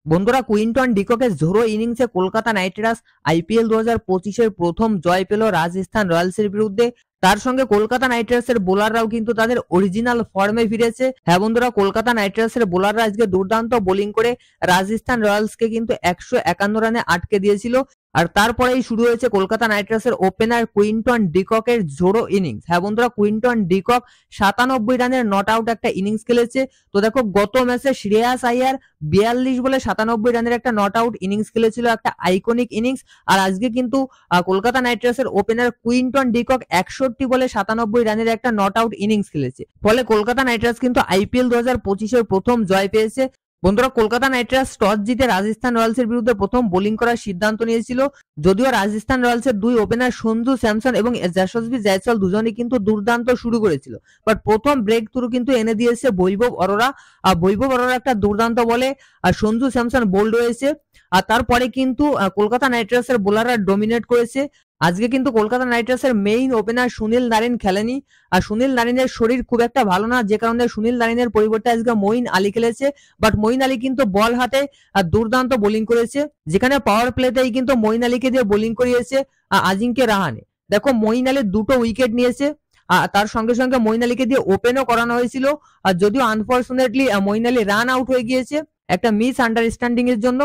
বন্ধুরা, কুইন্টন ডিককের ঝোড়ো ইনিংসে কলকাতা নাইট রাইডার্স আইপিএল 2025-এর প্রথম জয় পেল রাজস্থান রয়্যালসের বিরুদ্ধে। তার সঙ্গে কলকাতা নাইট রাইডার্সের বোলাররাও কিন্তু তাদের অরিজিনাল ফর্মে ফিরেছে। হ্যাঁ বন্ধুরা, কলকাতা নাইট রাইডার্সের বোলাররা আজকে দুর্দান্ত বোলিং করে রাজস্থান রয়্যালসকে কিন্তু 151 রানে আটকে দিয়েছিল। আর তারপরেই শুরু হয়েছে কলকাতা নাইট রাইডার্সের ওপেনার কুইন্টন ডিককের ঝোড়ো ইনিংস। হ্যাঁ বন্ধুরা, কুইন্টন ডিকক 97 রানের নট আউট একটা ইনিংস খেলেছে। তো দেখো, গত ম্যাচে শ্রেয়াস আইয়ার 42 বলে 97 রানের একটা নট আউট ইনিংস খেলেছিল, একটা আইকনিক ইনিংস। আর আজকে কিন্তু কলকাতা নাইট রাইডার্সের ওপেনার কুইন্টন ডিকক 61 বলে 97 রানের একটা নট আউট ইনিংস খেলেছে। ফলে কলকাতা নাইট রাইডার্স কিন্তু আইপিএল 2025-এর প্রথম জয় পেয়েছে। বন্ধুরা, কলকাতা নাইট রাইডার্স টস জিতে রাজস্থান রয়্যালসের বিরুদ্ধে প্রথম বোলিং করার সিদ্ধান্ত নিয়েছিল। যদিও রাজস্থান রয়্যালসের দুই ওপেনার সঞ্জু স্যামসন এবং যশস্বী জয়সওয়াল দুজনেই কিন্তু দুর্দান্ত শুরু করেছিল, বাট প্রথম ব্রেক থ্রু কিন্তু এনে দিয়েছে বৈভব অরোরা। আর বৈভব অরোরা একটা দুর্দান্ত বলে আর সঞ্জু স্যামসন বোল্ড হয়েছে। আর তারপরে কিন্তু কলকাতা নাইট রাইডার্সের বোলাররা ডমিনেট করেছে। আজকে কিন্তু কলকাতা নাইট রাইডার্সের মেইন ওপেনার সুনীল নারিন খেলেনি। আর সুনীল নারিনের শরীর খুব একটা ভালো না, যে কারণে সুনীল নারিনের পরিবর্তে আজকে মঈন আলী খেলেছে। বাট মঈন আলী কিন্তু বল হাতে দুর্দান্ত বোলিং করেছে, যেখানে পাওয়ার প্লেতেই কিন্তু মঈন আলীকে দিয়ে বোলিং করিয়েছে আজিঙ্কে রাহানে। দেখো, মঈন আলী 2টো উইকেট নিয়েছে। তার সঙ্গে সঙ্গে মঈন আলীকে দিয়ে ওপেনও করানো হয়েছিল। আর যদিও unfortunately Moeen Ali run out হয়ে গিয়েছে একটা মিস আন্ডারস্ট্যান্ডিং এর জন্য।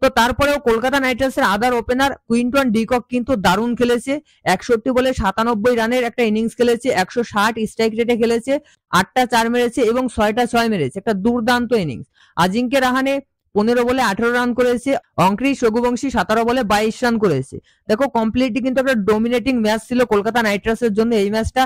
তো তারপরেও কলকাতা নাইট রাইডার্সের আদার ওপেনার কুইন্টন ডিকক কিন্তু দারুণ খেলেছে। 61 বলে 97 রানের একটা ইনিংস খেলেছে, 160 স্ট্রাইক রেটে খেলেছে, 8টা 4 মেরেছে এবং 6টা 6 মেরেছে, একটা দুর্দান্ত ইনিংস। আজিঙ্কে রাহানে 15 বলে 18 রান করেছে, অঙ্ক্রিশ রঘুবংশী 17 বলে 22 রান করেছে। দেখো, কমপ্লিটলি কিন্তু একটা ডমিনেটিং ম্যাচ ছিল কলকাতা নাইট রাইডার্সের জন্য এই ম্যাচটা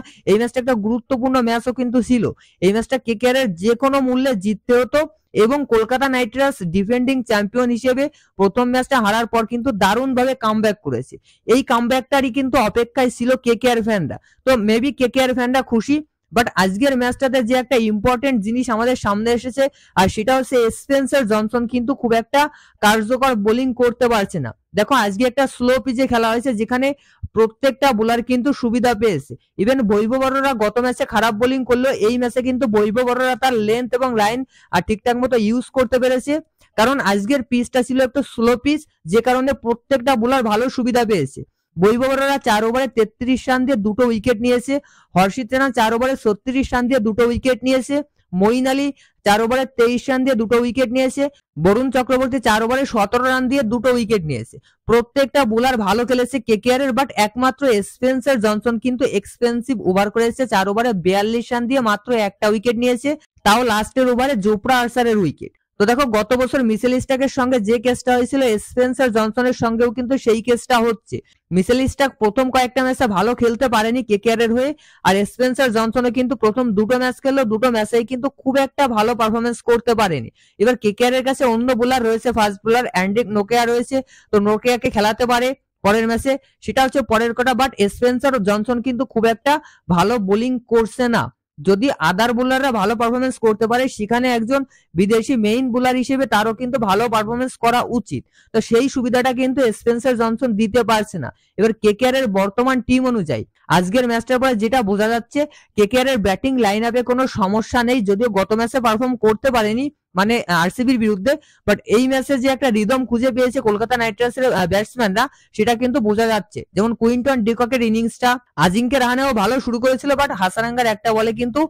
একটা গুরুত্বপূর্ণ ম্যাচও কিন্তু ছিল। এই ম্যাচটা কেকেআর এর যে কোনো মূল্যে জিততে হতো এবং Kolkata knight Riders defending champion হিসেবে প্রথম ম্যাচটা হারার পর কিন্তু দারুণভাবে কামব্যাক করেছে। এই কামব্যাকটারই কিন্তু অপেক্ষায় ছিল কেকেআর ফ্যানরা। তো মেবি কেকেআর ফ্যানরা খুশি, বাট আজকের ম্যাচটাতে যে একটা ইম্পর্টেন্ট জিনিস আমাদের সামনে এসেছে, আর সেটা হচ্ছে স্পেন্সার জনসন কিন্তু খুব একটা কার্যকর বোলিং করতে পারছে না। দেখো, আজকে একটা স্লো পিচে খেলা হয়েছে, যেখানে প্রত্যেকটা বোলার কিন্তু সুবিধা পেয়েছে। ইভেন বৈভব অরোরা গত ম্যাচে খারাপ বোলিং করলো, এই ম্যাচে কিন্তু বৈভব অরোরা তার লেন্থ এবং লাইন আর ঠিকঠাক মতো ইউজ করতে পেরেছে। কারণ আজকের পিচটা ছিল একটু স্লো পিচ, যে কারণে প্রত্যেকটা বোলার ভালো সুবিধা পেয়েছে। বৈভব অরোরা 4 ওভারে 33 রান দিয়ে 2টো উইকেট নিয়েছে। হর্ষিত রানা 4 ওভারে 36 রান দিয়ে 2টো উইকেট নিয়েছে। মঈন আলী 4 ওভারে 23 রান দিয়ে 2টো উইকেট নিয়েছে। বরুণ চক্রবর্তী 4 ওভারে 17 রান দিয়ে 2টো উইকেট নিয়েছে। প্রত্যেকটা বোলার ভালো খেলেছে কেকেআর এর, বাট একমাত্র স্পেন্সার জনসন কিন্তু এক্সপেন্সিভ ওভার করেছে। 4 ওভারে 42 রান দিয়ে মাত্র একটা উইকেট নিয়েছে, তাও লাস্টের ওভারে জোফরা আর্চারের উইকেট। তো দেখো, গত বছর মিচেল স্টার্কের সঙ্গে যে কেসটা হয়েছিল, স্পেন্সার জনসনের সঙ্গেও কিন্তু সেই কেসটা হচ্ছে। মিচেল স্টার্ক প্রথম কয়েকটা ম্যাচে ভালো খেলতে পারেনি কেকেআর এর হয়ে, আর স্পেন্সার জনসনও কিন্তু প্রথম 2টো ম্যাচ খেললো, 2টো ম্যাচেই কিন্তু খুব একটা ভালো পারফরমেন্স করতে পারেনি। এবার কেকেআর এর কাছে অন্য বোলার রয়েছে, ফাস্ট বোলার অ্যান্ড্রিক নোকিয়া রয়েছে, তো নোকিয়াকে খেলাতে পারে পরের ম্যাচে, সেটা হচ্ছে পরের কথা। বাট স্পেন্সার জনসন কিন্তু খুব একটা ভালো বোলিং করছে না। যদি আদার বোলাররা ভালো পারফরমেন্স করতে পারে, সেখানে একজন বিদেশি মেইন বোলার হিসেবে তারও কিন্তু ভালো পারফরমেন্স করা উচিত। তো সেই সুবিধাটা কিন্তু স্পেন্সার জনসন দিতে পারছে না। এবার কেকেআর এর বর্তমান টিম অনুযায়ী আজকের ম্যাচটার পরে যেটা বোঝা যাচ্ছে, কেকেআর এর ব্যাটিং লাইন আপে কোনো সমস্যা নেই। যদিও গত ম্যাচে পারফর্ম করতে পারেনি, মানে আরসিবির বিরুদ্ধে, বাট এই ম্যাচে যে একটা রিদম খুঁজে পেয়েছে কলকাতা নাইট রাইডার্সের ব্যাটসম্যানরা, সেটা কিন্তু বোঝা যাচ্ছে। যেমন কুইন্টন ডিককের ইনিংসটা, আজিঙ্কে রাহানেও ভালো শুরু করেছিল, বাট হাসারাঙ্গার একটা বলে কিন্তু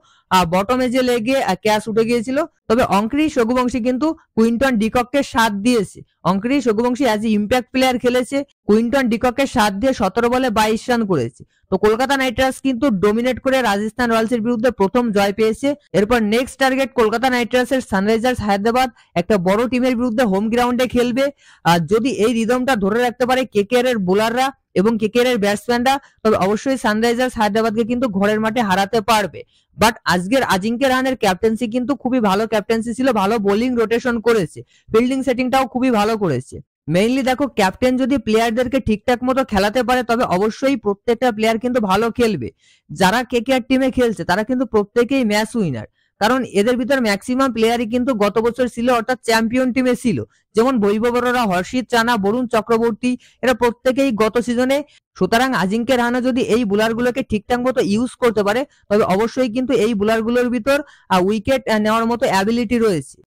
বটম এজে লেগে ক্যাচ উঠে গিয়েছিল। তবে অঙ্ক্রিশ রঘুবংশী কিন্তু কুইন্টন ডিকককে সাথ দিয়েছে। Angkrish Raghuvanshi as a impact player খেলেছে, কুইন্টন ডিকককে সাথ দিয়ে 17 বলে 22 রান করেছে। তো কলকাতা নাইট রাইডার্স কিন্তু ডমিনেট করে রাজস্থান রয়্যালসের বিরুদ্ধে প্রথম জয় পেয়েছে। এরপর নেক্সট টার্গেট কলকাতা নাইট রাইডার্সের সানরাইজার্স হায়দ্রাবাদ, একটা বড় টিমের বিরুদ্ধে হোম গ্রাউন্ডে খেলবে। আর যদি এই রিদমটা ধরে রাখতে পারে কেকেআর এর বোলাররা এবং কেকেআর এর ব্যাটসম্যানরা, তবে অবশ্যই সানরাইজার্স হায়দ্রাবাদকে কিন্তু ঘরের মাঠে হারাতে পারবে। বাট আজকের আজিঙ্কে রাহানের ক্যাপ্টেন্সি কিন্তু খুবই ভালো ক্যাপ্টেন্সি ছিল, ভালো বোলিং রোটেশন করেছে, ফিল্ডিং সেটিংটাও খুবই ভালো করেছে। মেইনলি দেখো, ক্যাপ্টেন যদি প্লেয়ারদেরকে ঠিকঠাক মতো খেলাতে পারে, তবে অবশ্যই প্রত্যেকটা প্লেয়ার কিন্তু ভালো খেলবে। যারা কেকেআর টিমে খেলছে তারা কিন্তু প্রত্যেকেই ম্যাচ উইনার, কারণ এদের ভিতর ম্যাক্সিমাম প্লেয়ারই কিন্তু গত বছর ছিল, অর্থাৎ চ্যাম্পিয়ন টিমে ছিল। যেমন বৈভব অরোরা, হর্ষিত রানা, বরুণ চক্রবর্তী, এরা প্রত্যেকেই গত সিজনে। সুতরাং আজিঙ্কে রাহানে যদি এই বোলারগুলোকে ঠিকঠাক মতো ইউজ করতে পারে, তবে অবশ্যই কিন্তু এই বোলারগুলোর ভিতর উইকেট নেওয়ার মতো অ্যাবিলিটি রয়েছে।